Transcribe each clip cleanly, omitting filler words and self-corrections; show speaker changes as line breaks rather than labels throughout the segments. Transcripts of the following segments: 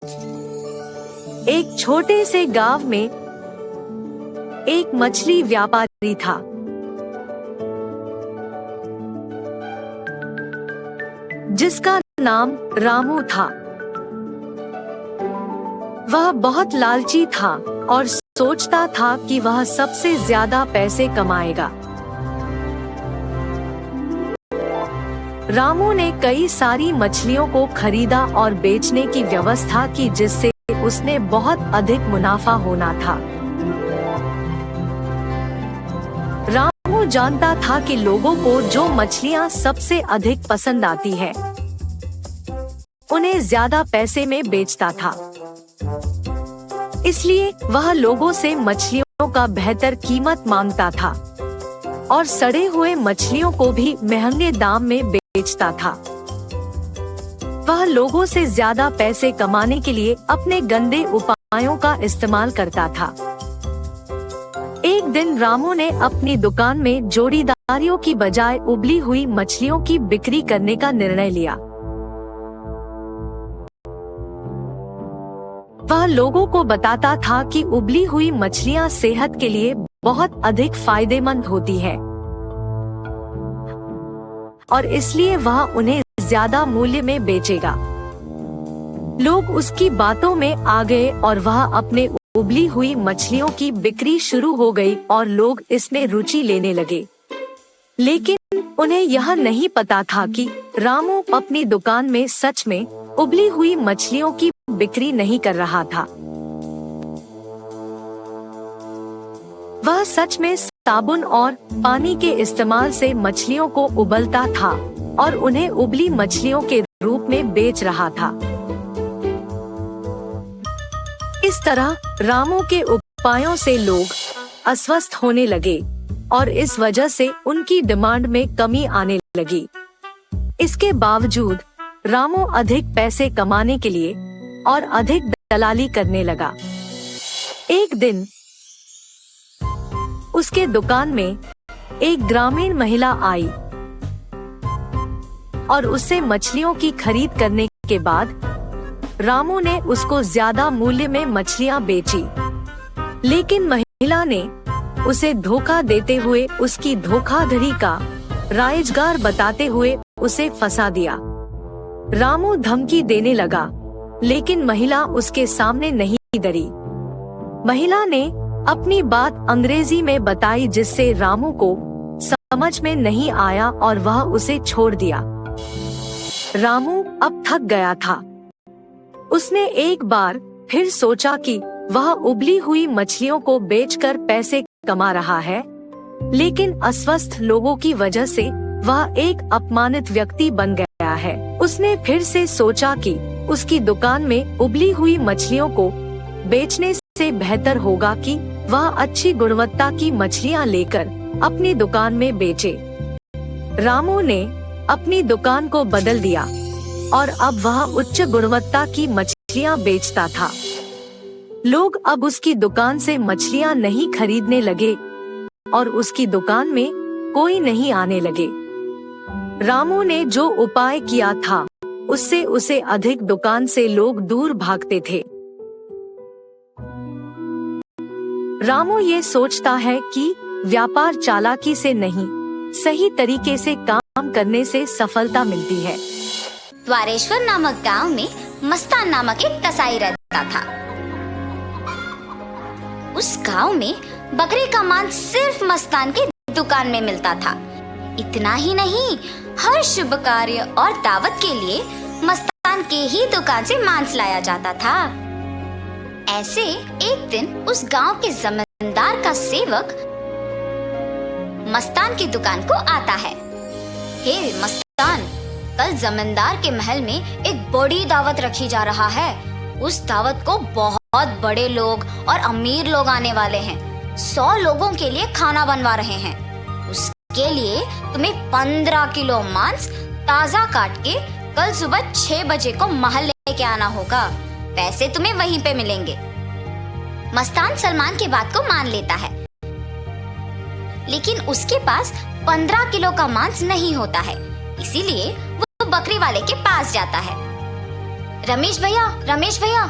एक छोटे से गांव में एक मछली व्यापारी था। जिसका नाम रामू था। वह बहुत लालची था और सोचता था कि वह सबसे ज्यादा पैसे कमाएगा। रामू ने कई सारी मछलियों को खरीदा और बेचने की व्यवस्था की, जिससे उसने बहुत अधिक मुनाफा होना था। रामू जानता था कि लोगों को जो मछलियां सबसे अधिक पसंद आती है, उन्हें ज्यादा पैसे में बेचता था। इसलिए वह लोगों से मछलियों का बेहतर कीमत मांगता था और सड़े हुए मछलियों को भी महंगे दाम में बेचता था। वह लोगों से ज्यादा पैसे कमाने के लिए अपने गंदे उपायों का इस्तेमाल करता था। एक दिन रामू ने अपनी दुकान में जोड़ीदारियों की बजाय उबली हुई मछलियों की बिक्री करने का निर्णय लिया। वह लोगों को बताता था कि उबली हुई मछलियां सेहत के लिए बहुत अधिक फायदेमंद होती है और इसलिए वह उन्हें ज्यादा मूल्य में बेचेगा। लोग उसकी बातों में आ गए और वह अपने उबली हुई मछलियों की बिक्री शुरू हो गई और लोग इसमें रुचि लेने लगे। लेकिन उन्हें यह नहीं पता था कि रामू अपनी दुकान में सच में उबली हुई मछलियों की बिक्री नहीं कर रहा था। वह सच में साबुन और पानी के इस्तेमाल से मछलियों को उबलता था और उन्हें उबली मछलियों के रूप में बेच रहा था। इस तरह रामू के उपायों से लोग अस्वस्थ होने लगे और इस वजह से उनकी डिमांड में कमी आने लगी। इसके बावजूद रामू अधिक पैसे कमाने के लिए और अधिक दलाली करने लगा। एक दिन उसके दुकान में एक ग्रामीण महिला आई और उससे मछलियों की खरीद करने के बाद रामू ने उसको ज्यादा मूल्य में मछलियां बेची। लेकिन महिला ने उसे धोखा देते हुए उसकी धोखाधड़ी का रायजगार बताते हुए उसे फंसा दिया। रामू धमकी देने लगा, लेकिन महिला उसके सामने नहीं डरी। महिला ने अपनी बात अंग्रेजी में बताई, जिससे रामू को समझ में नहीं आया और वह उसे छोड़ दिया। रामू अब थक गया था। उसने एक बार फिर सोचा कि वह उबली हुई मछलियों को बेचकर पैसे कमा रहा है, लेकिन अस्वस्थ लोगों की वजह से वह एक अपमानित व्यक्ति बन गया है। उसने फिर से सोचा कि उसकी दुकान में उबली हुई मछलियों को बेचने से बेहतर होगा कि वह अच्छी गुणवत्ता की मछलियां लेकर अपनी दुकान में बेचे। रामू ने अपनी दुकान को बदल दिया और अब वह उच्च गुणवत्ता की मछलियां बेचता था। लोग अब उसकी दुकान से मछलियां नहीं खरीदने लगे और उसकी दुकान में कोई नहीं आने लगे। रामू ने जो उपाय किया था, उससे उसे अधिक दुकान से लोग दूर भागते थे। रामू ये सोचता है कि व्यापार चालाकी से नहीं, सही तरीके से काम करने से सफलता मिलती है।
द्वारेश्वर नामक गांव में मस्तान नामक एक कसाई रहता था। उस गांव में बकरे का मांस सिर्फ मस्तान की दुकान में मिलता था। इतना ही नहीं, हर शुभ कार्य और दावत के लिए मस्तान के ही दुकान से मांस लाया जाता था। ऐसे एक दिन उस गांव के जमींदार का सेवक मस्तान की दुकान को आता है। हे मस्तान, कल जमींदार के महल में एक बड़ी दावत रखी जा रहा है। उस दावत को बहुत बड़े लोग और अमीर लोग आने वाले हैं। 100 लोगों के लिए खाना बनवा रहे हैं। उसके लिए तुम्हें 15 किलो मांस ताजा काट के कल सुबह 6 बजे को महल लेके आना होगा। पैसे तुम्हें वहीं पे मिलेंगे। मस्तान सलमान की बात को मान लेता है, लेकिन उसके पास 15 किलो का मांस नहीं होता है। इसीलिए वो बकरी वाले के पास जाता है। रमेश भैया,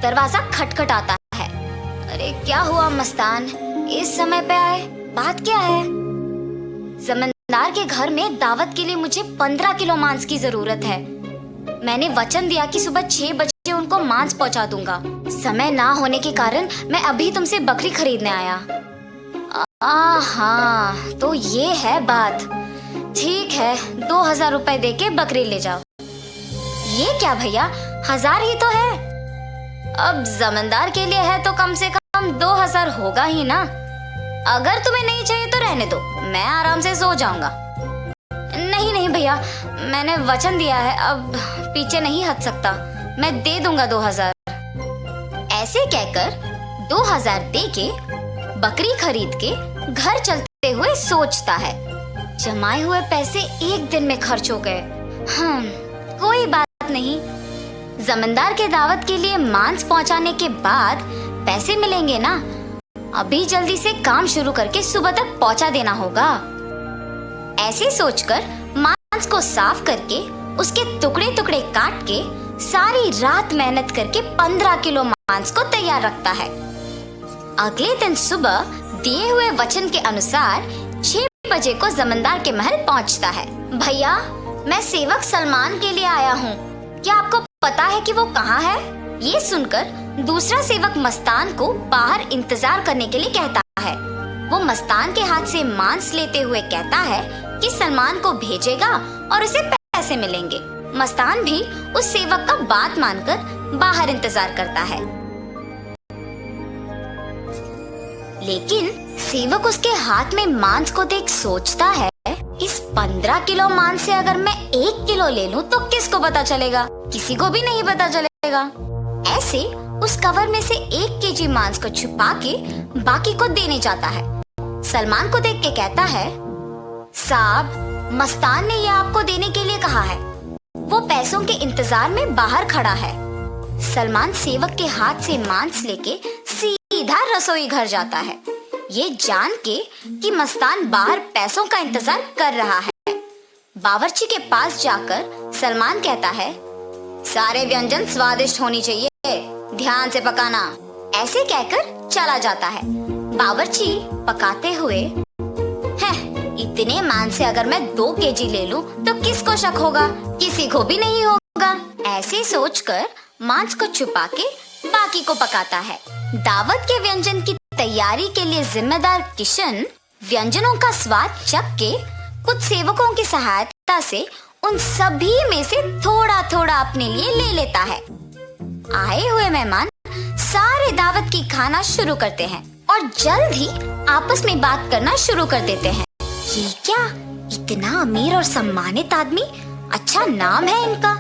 दरवाजा खटखटाता है। अरे क्या हुआ मस्तान, इस समय पे आए, बात क्या है? जमींदार के घर में दावत के लिए मुझे 15 किलो मांस की जरूरत है। मैंने वचन दिया कि सुबह 6 बजे उनको मांस पहुंचा दूंगा। समय ना होने के कारण मैं अभी तुमसे बकरी खरीदने आया। हाँ, तो ये है बात। ठीक है, 2000 रुपए दे के बकरी ले जाओ। ये क्या भैया, 1000 ही तो है। अब जमींदार के लिए है तो कम से कम 2000 होगा ही ना। अगर तुम्हें नहीं चाहिए तो रहने दो, मैं आराम से सो जाऊंगा। नहीं भैया, मैंने वचन दिया है, अब पीछे नहीं हट सकता। मैं दे दूंगा 2000। ऐसे कहकर 2000 दे के बकरी खरीद के घर चलते हुए सोचता है, जमाए हुए पैसे एक दिन में खर्च हो गए। कोई बात नहीं, जमींदार के दावत के लिए मांस पहुंचाने के बाद पैसे मिलेंगे ना। अभी जल्दी से काम शुरू करके सुबह तक पहुंचा देना होगा। ऐसे सोचकर मांस को साफ करके उसके टुकड़े टुकड़े काट के सारी रात मेहनत करके 15 किलो मांस को तैयार रखता है। अगले दिन सुबह दिए हुए वचन के अनुसार 6 बजे को जमींदार के महल पहुंचता है। भैया, मैं सेवक सलमान के लिए आया हूँ, क्या आपको पता है कि वो कहाँ है? ये सुनकर दूसरा सेवक मस्तान को बाहर इंतजार करने के लिए कहता है। वो मस्तान के हाथ से मांस लेते हुए कहता है कि सलमान को भेजेगा और उसे पैसे मिलेंगे। मस्तान भी उस सेवक का बात मानकर बाहर इंतजार करता है। लेकिन सेवक उसके हाथ में मांस को देख सोचता है, इस 15 किलो मांस से अगर मैं 1 किलो ले लूं तो किसको पता चलेगा? किसी को भी नहीं पता चलेगा। ऐसे उस कवर में से 1 केजी मांस को छुपा के बाकी को देने जाता है। सलमान को देख के कहता है, साहब, मस्तान ने यह आपको देने के लिए कहा है। वो पैसों के इंतजार में बाहर खड़ा है। सलमान सेवक के हाथ से मांस लेके सीधा रसोई घर जाता है, ये जान के कि मस्तान बाहर पैसों का इंतजार कर रहा है। बावर्ची के पास जाकर सलमान कहता है, सारे व्यंजन स्वादिष्ट होनी चाहिए, ध्यान से पकाना। ऐसे कहकर चला जाता है। बावर्ची पकाते हुए, इतने मांस से अगर मैं 2 केजी ले लूं तो किसको शक होगा? किसी को भी नहीं होगा। ऐसे सोचकर मांस को छुपा के बाकी को पकाता है। दावत के व्यंजन की तैयारी के लिए जिम्मेदार किशन व्यंजनों का स्वाद चख के कुछ सेवकों की सहायता से उन सभी में से थोड़ा थोड़ा अपने लिए ले लेता है। आए हुए मेहमान सारे दावत की खाना शुरू करते हैं और जल्द ही आपस में बात करना शुरू कर देते हैं। ये क्या, इतना अमीर और सम्मानित आदमी, अच्छा नाम है इनका,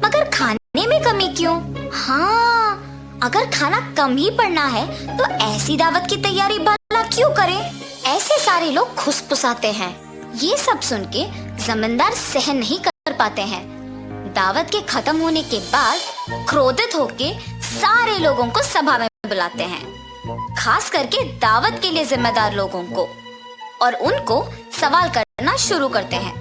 मगर खाने में कमी क्यों? हाँ, अगर खाना कम ही पड़ना है तो ऐसी दावत की तैयारी भला क्यों करें? ऐसे सारे लोग खुसफुसाते हैं। ये सब सुन के जमींदार सहन नहीं कर पाते हैं। दावत के खत्म होने के बाद क्रोधित होके सारे लोगों को सभा में बुलाते हैं, खास करके दावत के लिए जिम्मेदार लोगों को, और उनको सवाल करना शुरू करते हैं।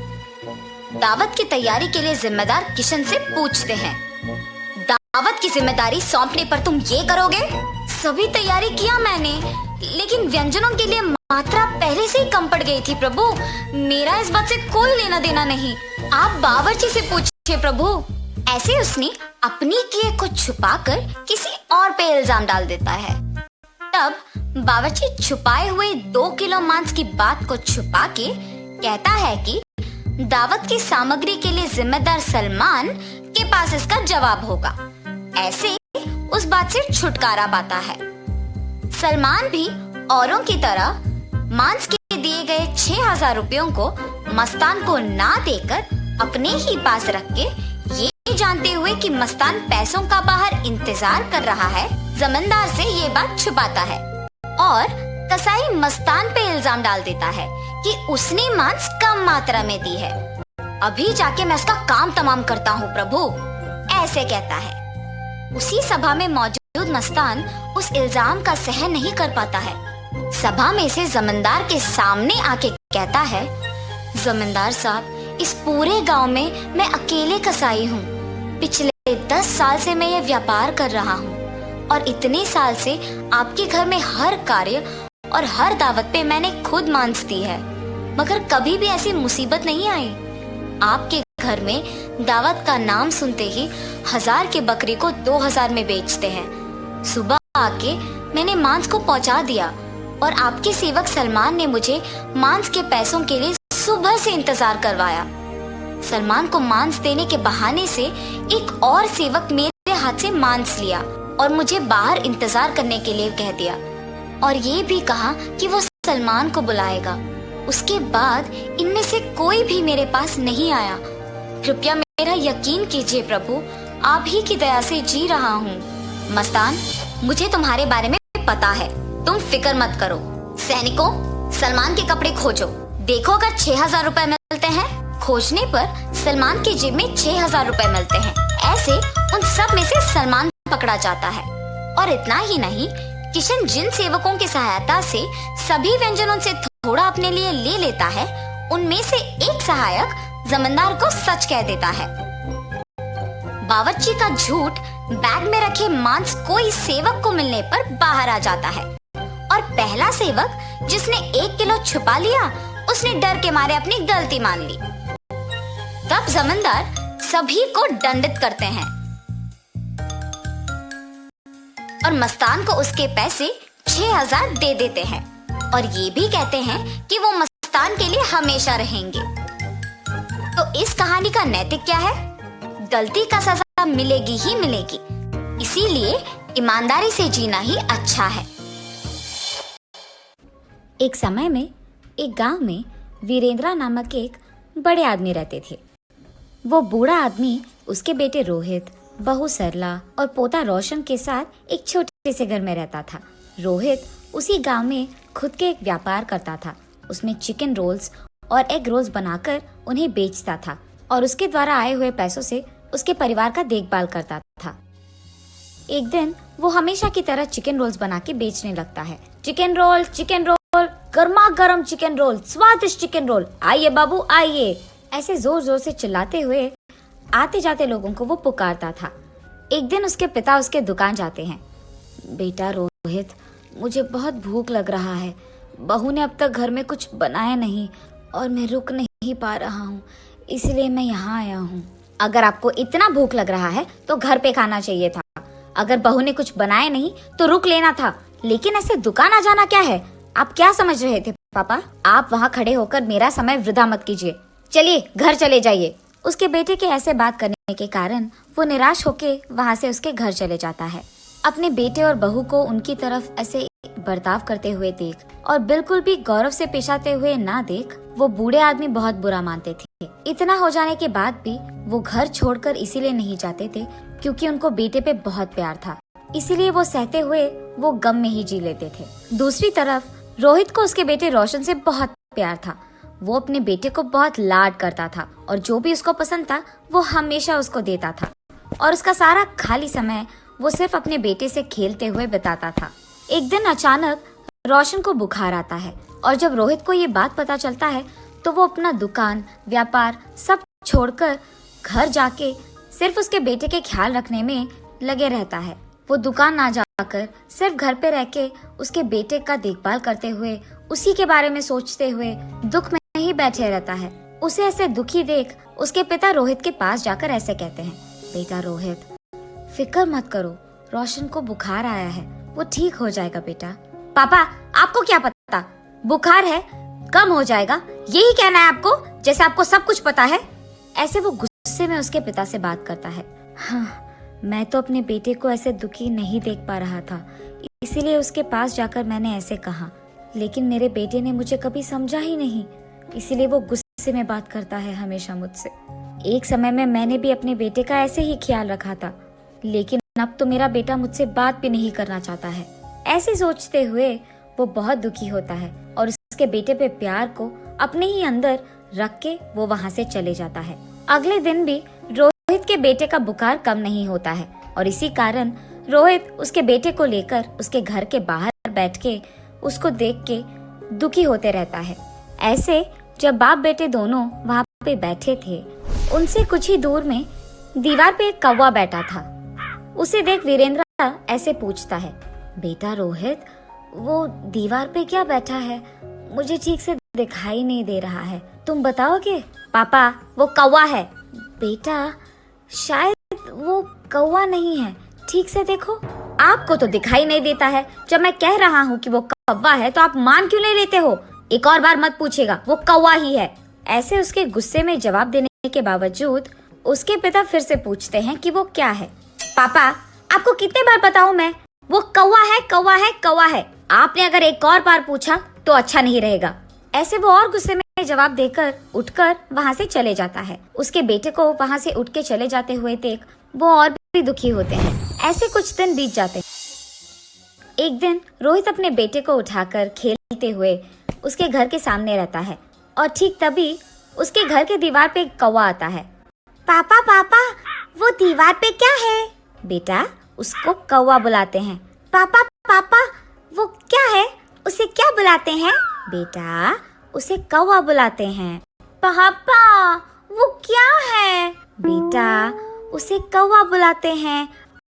दावत की तैयारी के लिए जिम्मेदार किशन से पूछते हैं, दावत की जिम्मेदारी सौंपने पर तुम ये करोगे? सभी तैयारी किया मैंने, लेकिन व्यंजनों के लिए मात्रा पहले से ही कम पड़ गई थी प्रभु। मेरा इस बात से कोई लेना देना नहीं, आप बावर्ची से पूछिए प्रभु। ऐसे उसने अपनी किए को छुपाकर किसी और पे इल्जाम डाल देता है। तब बावर्ची छुपाए हुए 2 किलो मांस की बात को छुपा के कहता है कि दावत की सामग्री के लिए जिम्मेदार सलमान के पास इसका जवाब होगा। ऐसे उस बात से छुटकारा पाता है। सलमान भी औरों की तरह मांस के दिए गए 6000 रुपयों को मस्तान को ना देकर अपने ही पास रख के, ये जानते हुए कि मस्तान पैसों का बाहर इंतजार कर रहा है, जमींदार से ये बात छुपाता है और कसाई मस्तान पे इल्जाम डाल देता है कि उसने मांस कम मात्रा में दी है। अभी जाके मैं उसका काम तमाम करता हूँ प्रभु, ऐसे कहता है। उसी सभा में मौजूद मस्तान उस इल्जाम का सहन नहीं कर पाता है। सभा में से जमींदार के सामने आके कहता है, जमींदार साहब, इस पूरे गांव में मैं अकेले कसाई हूँ। पिछले 10 साल से मैं ये व्यापार कर रहा हूँ और इतने साल से आपके घर में हर कार्य और हर दावत पे मैंने खुद मांस दी है, मगर कभी भी ऐसी मुसीबत नहीं आई। आपके घर में दावत का नाम सुनते ही 1000 की बकरी को 2000 में बेचते हैं। सुबह आके मैंने मांस को पहुंचा दिया और आपके सेवक सलमान ने मुझे मांस के पैसों के लिए सुबह से इंतजार करवाया। सलमान को मांस देने के बहाने से एक और सेवक मेरे हाथ से मांस लिया और मुझे बाहर इंतजार करने के लिए कह दिया और ये भी कहा कि वो सलमान को बुलाएगा। उसके बाद इनमें से कोई भी मेरे पास नहीं आया। कृपया मेरा यकीन कीजिए प्रभु, आप ही की दया से जी रहा हूँ। मस्तान, मुझे तुम्हारे बारे में पता है, तुम फिक्र मत करो। सैनिकों, सलमान के कपड़े खोजो, देखो अगर 6000 रुपए मिलते हैं। खोजने पर सलमान की जेब में 6000 रुपए मिलते हैं। ऐसे उन सब में से सलमान पकड़ा जाता है। और इतना ही नहीं, किशन जिन सेवकों की सहायता से सभी व्यंजनों से थोड़ा अपने लिए ले लेता है, उनमें से एक सहायक जमींदार को सच कह देता है। बावर्ची का झूठ बैग में रखे मांस कोई सेवक को मिलने पर बाहर आ जाता है और पहला सेवक जिसने 1 किलो छुपा लिया, उसने डर के मारे अपनी गलती मान ली। तब जमींदार सभी को दंडित करते हैं और मस्तान को उसके पैसे 6000 दे देते हैं और ये भी कहते हैं कि वो मस्तान के लिए हमेशा रहेंगे। तो इस कहानी का नैतिक क्या है? गलती का सजा मिलेगी ही मिलेगी, इसीलिए ईमानदारी से जीना ही अच्छा है।
एक समय में एक गांव में वीरेंद्रा नामक एक बड़े आदमी रहते थे। वो बूढ़ा आदमी उसके बेटे रोहित, बहू सरला और पोता रोशन के साथ एक छोटे से घर में रहता था। रोहित उसी गांव में खुद के एक व्यापार करता था। उसमें चिकन रोल्स और एग रोल्स बनाकर उन्हें बेचता था और उसके द्वारा आए हुए पैसों से उसके परिवार का देखभाल करता था। एक दिन वो हमेशा की तरह चिकन रोल्स बना के बेचने लगता है। चिकन रोल, गर्मा गर्म चिकन रोल, स्वादिष्ट चिकन रोल, आइए बाबू आइए, ऐसे जोर जोर से चिल्लाते हुए आते जाते लोगों को वो पुकारता था। एक दिन उसके पिता उसके दुकान जाते हैं। बेटा रोहित, मुझे बहुत भूख लग रहा है। बहू ने अब तक घर में कुछ बनाया नहीं और मैं रुक नहीं पा रहा हूँ, इसलिए मैं यहाँ आया हूँ। अगर आपको इतना भूख लग रहा है तो घर पे खाना चाहिए था। अगर बहू ने कुछ बनाया नहीं तो रुक लेना था, लेकिन ऐसे दुकान आ जाना क्या है? आप क्या समझ रहे थे पापा? आप वहाँ खड़े होकर मेरा समय वृथा मत कीजिए, चलिए घर चले जाइए। उसके बेटे के ऐसे बात करने के कारण वो निराश होके वहाँ से उसके घर चले जाता है। अपने बेटे और बहू को उनकी तरफ ऐसे बर्ताव करते हुए देख और बिल्कुल भी गौरव से पेश आते हुए ना देख वो बूढ़े आदमी बहुत बुरा मानते थे। इतना हो जाने के बाद भी वो घर छोड़कर इसीलिए नहीं जाते थे क्योंकि उनको बेटे पे बहुत प्यार था, इसीलिए वो सहते हुए वो गम में ही जी लेते थे। दूसरी तरफ रोहित को उसके बेटे रोशन से बहुत प्यार था। वो अपने बेटे को बहुत लाड करता था और जो भी उसको पसंद था वो हमेशा उसको देता था और उसका सारा खाली समय वो सिर्फ अपने बेटे से खेलते हुए बिताता था। एक दिन अचानक रोशन को बुखार आता है और जब रोहित को ये बात पता चलता है तो वो अपना दुकान, व्यापार सब छोड़कर घर जाके सिर्फ उसके बेटे के ख्याल रखने में लगे रहता है। वो दुकान ना जाकर सिर्फ घर पे रह के उसके बेटे का देखभाल करते हुए उसी के बारे में सोचते हुए दुख में ही बैठे रहता है। उसे ऐसे दुखी देख उसके पिता रोहित के पास जाकर ऐसे कहते हैं, बेटा रोहित, फिक्र मत करो, रोशन को बुखार आया है, वो ठीक हो जाएगा बेटा। पापा, आपको क्या पता, बुखार है, कम हो जाएगा, यही कहना है आपको, जैसे आपको सब कुछ पता है। ऐसे वो गुस्से में उसके पिता से बात करता है। हाँ, मैं तो अपने बेटे को ऐसे दुखी नहीं देख पा रहा था, इसीलिए उसके पास जाकर मैंने ऐसे कहा, लेकिन मेरे बेटे ने मुझे कभी समझा ही नहीं, इसीलिए वो गुस्से में बात करता है हमेशा मुझसे। एक समय में मैंने भी अपने बेटे का ऐसे ही ख्याल रखा था, लेकिन अब तो मेरा बेटा मुझसे बात भी नहीं करना चाहता है। ऐसे सोचते हुए वो बहुत दुखी होता है और उसके बेटे पे प्यार को अपने ही अंदर रख के वो वहाँ से चले जाता है। अगले दिन भी रोहित के बेटे का बुखार कम नहीं होता है और इसी कारण रोहित उसके बेटे को लेकर उसके घर के बाहर बैठ के उसको देख के दुखी होते रहता है। ऐसे जब बाप बेटे दोनों वहाँ पे बैठे थे, उनसे कुछ ही दूर में दीवार पे एक कौवा बैठा था। उसे देख वीरेंद्र ऐसे पूछता है, बेटा रोहित, वो दीवार पे क्या बैठा है? मुझे ठीक से दिखाई नहीं दे रहा है, तुम बताओगे? पापा, वो कौवा है। बेटा, शायद वो कौवा नहीं है, ठीक से देखो। आपको तो दिखाई नहीं देता है। जब मैं कह रहा हूँ कि वो कौवा है तो आप मान क्यों नहीं लेते हो? एक और बार मत पूछेगा, वो कौवा ही है। ऐसे उसके गुस्से में जवाब देने के बावजूद उसके पिता फिर से पूछते हैं कि वो क्या है। पापा, आपको कितने बार बताऊं मैं, वो कौवा है, कौवा है, कौवा है। आपने अगर एक और बार पूछा तो अच्छा नहीं रहेगा। ऐसे वो और गुस्से में जवाब देकर उठकर वहाँ से चले जाता है। उसके बेटे को वहाँ से उठ के चले जाते हुए देख वो और भी दुखी होते हैं। ऐसे कुछ दिन बीत जाते हैं। एक दिन रोहित अपने बेटे को उठाकर खेलते हुए उसके घर के सामने रहता है और ठीक तभी उसके घर के दीवार पे एक कौवा आता है। पापा पापा, वो दीवार पे क्या है? बेटा, उसको कौवा बुलाते हैं। पापा पापा, वो क्या है? उसे क्या बुलाते हैं? बेटा, उसे कौवा बुलाते हैं। पापा, वो क्या है? बेटा, उसे कौवा बुलाते हैं।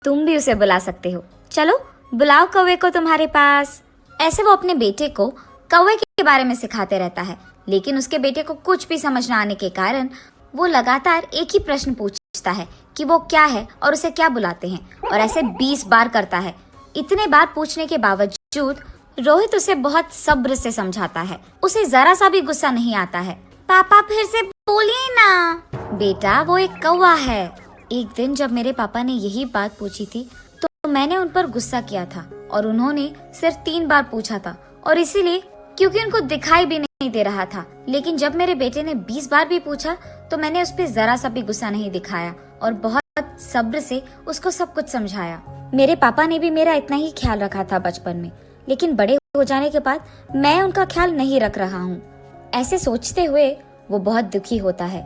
तुम भी उसे बुला सकते हो। चलो बुलाओ कौवे को तुम्हारे पास। ऐसे वो अपने बेटे को कौवे के बारे में सिखाते रहता है, लेकिन उसके बेटे को कुछ भी समझ न आने के कारण वो लगातार एक ही प्रश्न पूछता है कि वो क्या है और उसे क्या बुलाते हैं, और ऐसे 20 बार करता है। इतने बार पूछने के बावजूद रोहित उसे बहुत सब्र से समझाता है। उसे जरा सा भी गुस्सा नहीं आता है। पापा, फिर से बोलिए ना। बेटा, वो एक कौवा है। एक दिन जब मेरे पापा ने यही बात पूछी थी तो मैंने उन पर गुस्सा किया था और उन्होंने सिर्फ 3 बार पूछा था, और इसीलिए क्योंकि उनको दिखाई भी नहीं दे रहा था। लेकिन जब मेरे बेटे ने 20 बार भी पूछा तो मैंने उस पर जरा सा भी गुस्सा नहीं दिखाया और बहुत सब्र से उसको सब कुछ समझाया। मेरे पापा ने भी मेरा इतना ही ख्याल रखा था बचपन में, लेकिन बड़े हो जाने के बाद मैं उनका ख्याल नहीं रख रहा हूँ। ऐसे सोचते हुए वो बहुत दुखी होता है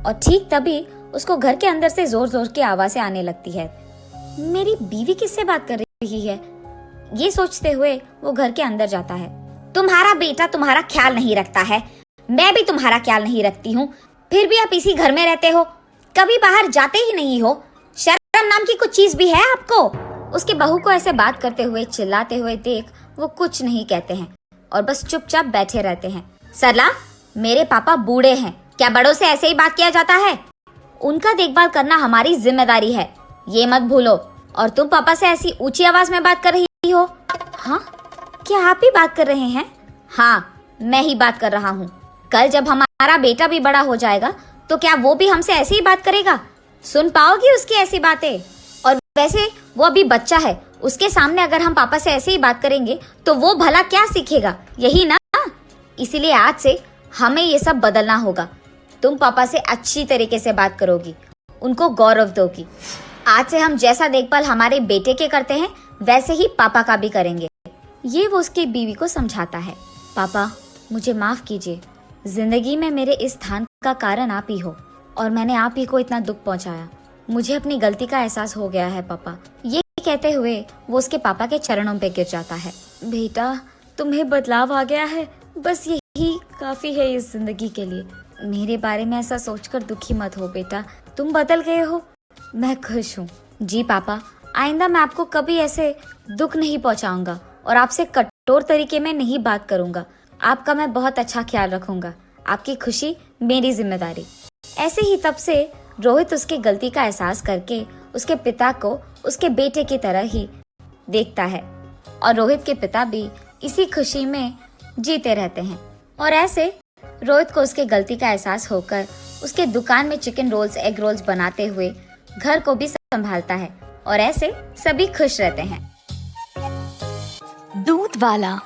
और ठीक तभी उसको घर के अंदर से जोर जोर की आवाजें आने लगती है। मेरी बीवी किससे बात कर रही है? ये सोचते हुए वो घर के अंदर जाता है। तुम्हारा बेटा तुम्हारा ख्याल नहीं रखता है, मैं भी तुम्हारा ख्याल नहीं रखती हूँ, फिर भी आप इसी घर में रहते हो, कभी बाहर जाते ही नहीं हो। शर्म नाम की कुछ चीज भी है आपको? उसके बहू को ऐसे बात करते हुए चिल्लाते हुए देख वो कुछ नहीं कहते हैं और बस चुपचाप बैठे रहते हैं। सरला, मेरे पापा बूढ़े हैं, क्या बड़ों से ऐसे ही बात किया जाता है? उनका देखभाल करना हमारी जिम्मेदारी है, ये मत भूलो। और तुम पापा से ऐसी ऊंची आवाज में बात कर रही हो? हाँ, क्या आप ही बात कर रहे हैं? हाँ, मैं ही बात कर रहा हूँ। कल जब हमारा बेटा भी बड़ा हो जाएगा तो क्या वो भी हमसे ऐसे ही बात करेगा? सुन पाओगी उसकी ऐसी बातें? और वैसे वो अभी बच्चा है, उसके सामने अगर हम पापा से ऐसे ही बात करेंगे तो वो भला क्या सीखेगा, यही ना? इसीलिए आज से हमें ये सब बदलना होगा। तुम पापा से अच्छी तरीके से बात करोगी, उनको गौरव दोगी। आज से हम जैसा देखभाल हमारे बेटे के करते हैं वैसे ही पापा का भी करेंगे। ये वो उसकी बीवी को समझाता है। पापा, मुझे माफ कीजिए, जिंदगी में मेरे इस स्थान का कारण आप ही हो और मैंने आप ही को इतना दुख पहुंचाया। मुझे अपनी गलती का एहसास हो गया है पापा। ये कहते हुए वो उसके पापा के चरणों पे गिर जाता है। बेटा, तुम्हें बदलाव आ गया है, बस यही काफी है इस जिंदगी के लिए। मेरे बारे में ऐसा सोचकर दुखी मत हो बेटा, तुम बदल गए हो, मैं खुश हूँ। जी पापा, आइंदा मैं आपको कभी ऐसे दुख नहीं पहुँचाऊंगा और आपसे कठोर तरीके में नहीं बात करूंगा। आपका मैं बहुत अच्छा ख्याल रखूंगा, आपकी खुशी मेरी जिम्मेदारी। ऐसे ही तब से रोहित उसकी गलती का एहसास करके उसके पिता को उसके बेटे की तरह ही देखता है और रोहित के पिता भी इसी खुशी में जीते रहते हैं। और ऐसे रोहित को उसके गलती का एहसास होकर उसके दुकान में चिकन रोल्स, एग रोल्स बनाते हुए घर को भी संभालता है और ऐसे सभी खुश रहते हैं।
दूध वाला।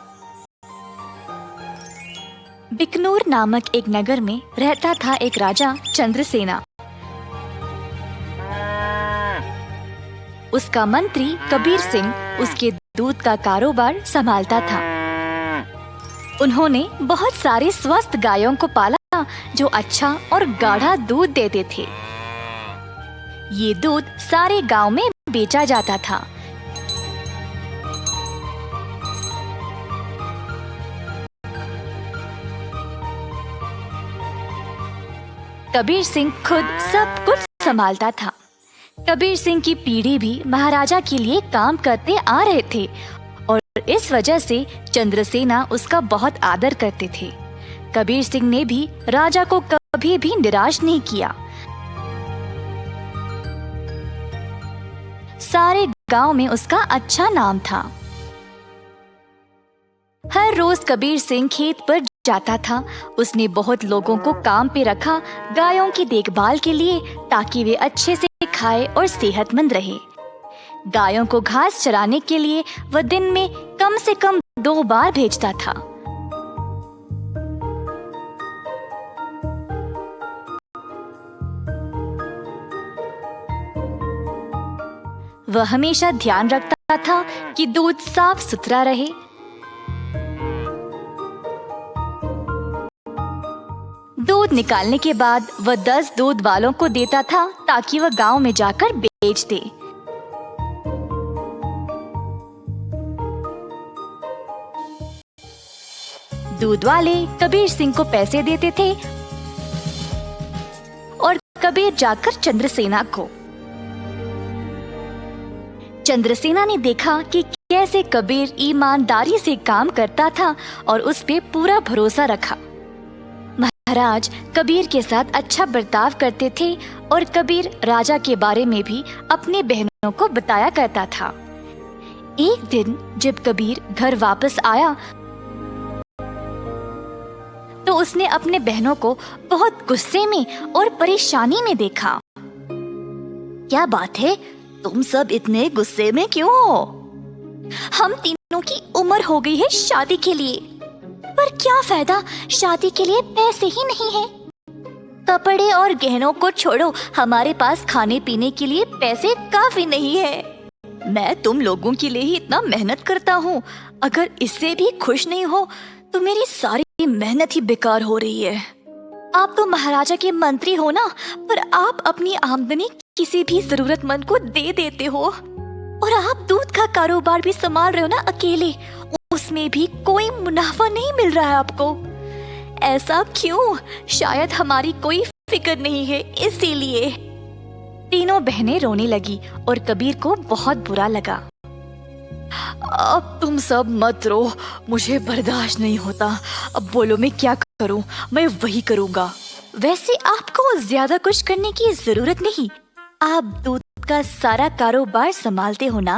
बिकनूर नामक एक नगर में रहता था एक राजा चंद्रसेना। उसका मंत्री कबीर सिंह उसके दूध का कारोबार संभालता था। उन्होंने बहुत सारी स्वस्थ गायों को पाला जो अच्छा और गाढ़ा दूध देते थे। ये दूध सारे गांव में बेचा जाता था। कबीर सिंह खुद सब कुछ संभालता था। कबीर सिंह की पीढ़ी भी महाराजा के लिए काम करते आ रहे थे और इस वजह से चंद्रसेना उसका बहुत आदर करते थे। कबीर सिंह ने भी राजा को कभी भी निराश नहीं किया। सारे गांव में उसका अच्छा नाम था। हर रोज कबीर सिंह खेत पर जाता था। उसने बहुत लोगों को काम पे रखा गायों की देखभाल के लिए, ताकि वे अच्छे से खाए और सेहतमंद रहे। गायों को घास चराने के लिए वह दिन में कम से कम 2 बार भेजता था। वह हमेशा ध्यान रखता था कि दूध साफ सुथरा रहे। दूध निकालने के बाद वह 10 दूध वालों को देता था, ताकि वह गांव में जाकर बेच दे। दूध वाले कबीर सिंह को पैसे देते थे और कबीर जाकर चंद्रसेना को। चंद्रसेना ने देखा कि कैसे कबीर ईमानदारी से काम करता था और उस पे पूरा भरोसा रखा। महाराज कबीर के साथ अच्छा बर्ताव करते थे और कबीर राजा के बारे में भी अपने बहनों को बताया करता था। एक दिन जब कबीर घर वापस आया तो उसने अपने बहनों को बहुत गुस्से में और परेशानी में देखा। क्या बात है, तुम सब इतने गुस्से में क्यों हो? हम तीनों की उम्र हो गई है शादी के लिए, पर क्या फायदा, शादी के लिए पैसे ही नहीं है। कपड़े और गहनों को छोड़ो, हमारे पास खाने पीने के लिए पैसे काफी नहीं है। मैं तुम लोगों के लिए ही इतना मेहनत करता हूँ, अगर इससे भी खुश नहीं हो तो मेरी सारी मेहनत ही बेकार हो रही है। आप तो महाराजा के मंत्री हो ना, पर आप अपनी आमदनी किसी भी जरूरतमंद को दे देते हो, और आप दूध का कारोबार भी संभाल रहे हो ना अकेले, उसमें भी कोई मुनाफा नहीं मिल रहा है आपको। ऐसा क्यों? शायद हमारी कोई फिक्र नहीं है, इसीलिए। तीनों बहनें रोने लगी और कबीर को बहुत बुरा लगा। अब तुम सब मत रो, मुझे बर्दाश्त नहीं होता। अब बोलो मैं क्या करूं? मैं वही करूंगा। वैसे आपको ज्यादा कुछ करने की जरूरत नहीं, आप दूध का सारा कारोबार संभालते हो ना।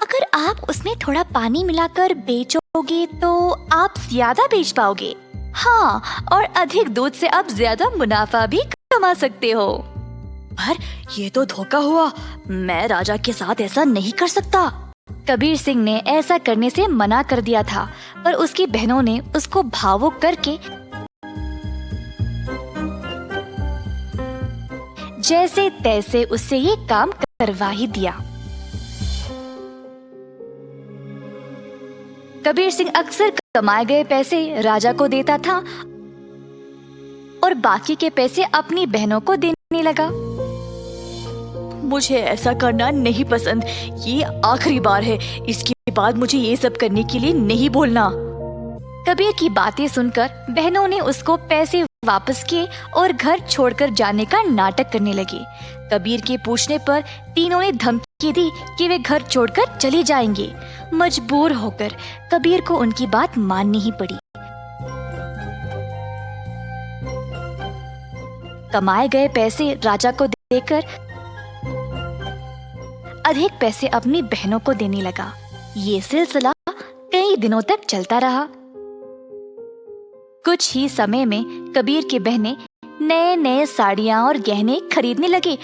अगर आप उसमें थोड़ा पानी मिलाकर बेचोगे तो आप ज्यादा बेच पाओगे। हाँ, और अधिक दूध से आप ज्यादा मुनाफा भी कमा सकते हो। पर ये तो धोखा हुआ, मैं राजा के साथ ऐसा नहीं कर सकता। कबीर सिंह ने ऐसा करने से मना कर दिया था, पर उसकी बहनों ने उसको भावुक करके जैसे तैसे उससे ये काम करवा ही दिया। कबीर सिंह अक्सर कमाए गए पैसे राजा को देता था और बाकी के पैसे अपनी बहनों को देने लगा। मुझे ऐसा करना नहीं पसंद, ये आखिरी बार है, इसके बाद मुझे ये सब करने के लिए नहीं बोलना। कबीर की बातें सुनकर बहनों ने उसको पैसे वापस किए और घर छोड़कर जाने का नाटक करने लगे। कबीर के पूछने पर तीनों ने धमकी दी कि वे घर छोड़कर चले जाएंगे। मजबूर होकर कबीर को उनकी बात माननी ही पड़ी। कमाए गए पैसे राजा को देकर अधिक पैसे अपनी बहनों को देने लगा। ये सिलसिला कई दिनों तक चलता रहा। कुछ ही समय में कबीर की बहनें नए नए साड़ियां और गहने खरीदने लगे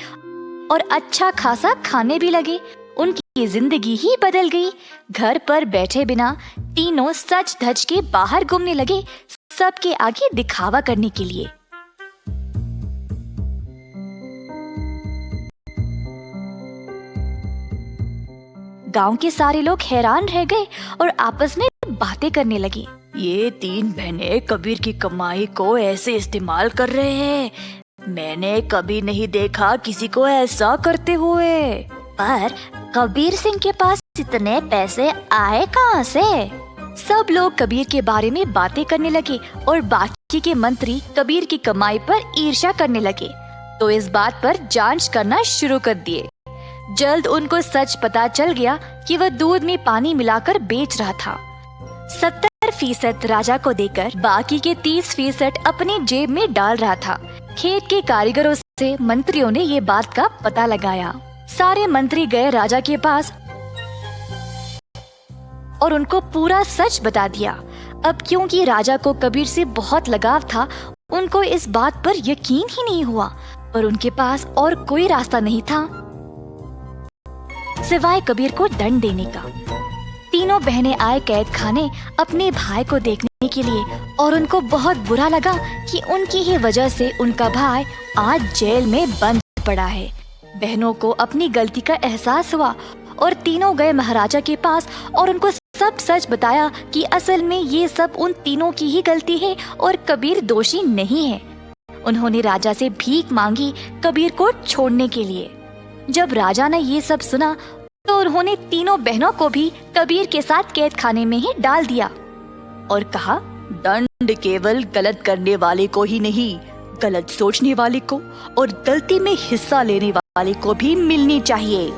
और अच्छा खासा खाने भी लगे। उनकी जिंदगी ही बदल गई। घर पर बैठे बिना तीनों सज धज के बाहर घूमने लगे, सबके आगे दिखावा करने के लिए। गांव के सारे लोग हैरान रह गए और आपस में बातें करने लगे। ये 3 बहनें कबीर की कमाई को ऐसे इस्तेमाल कर रहे हैं, मैंने कभी नहीं देखा किसी को ऐसा करते हुए। पर कबीर सिंह के पास इतने पैसे आए कहाँ से? सब लोग कबीर के बारे में बातें करने लगे और बाकी के मंत्री कबीर की कमाई पर ईर्ष्या करने लगे। तो इस बात पर जांच करना शुरू कर दिए। जल्द उनको सच पता चल गया कि वह दूध में पानी मिलाकर बेच रहा था। 70% राजा को देकर बाकी के 30% अपनी जेब में डाल रहा था। खेत के कारीगरों से मंत्रियों ने ये बात का पता लगाया। सारे मंत्री गए राजा के पास और उनको पूरा सच बता दिया। अब क्योंकि राजा को कबीर से बहुत लगाव था, उनको इस बात पर यकीन ही नहीं हुआ, पर उनके पास और कोई रास्ता नहीं था सिवाय कबीर को दंड देने का। तीनों बहनें आए कैद खाने अपने भाई को देखने के लिए, और उनको बहुत बुरा लगा कि उनकी ही वजह से उनका भाई आज जेल में बंद पड़ा है। बहनों को अपनी गलती का एहसास हुआ और तीनों गए महाराजा के पास और उनको सब सच बताया कि असल में ये सब उन तीनों की ही गलती है और कबीर दोषी नहीं है। उन्होंने राजा से भीख मांगी कबीर को छोड़ने के लिए। जब राजा ने ये सब सुना तो उन्होंने तीनों बहनों को भी कबीर के साथ कैद खाने में ही डाल दिया और कहा, दंड केवल गलत करने वाले को ही नहीं, गलत सोचने वाले को और गलती में हिस्सा लेने वाले को भी मिलनी चाहिए।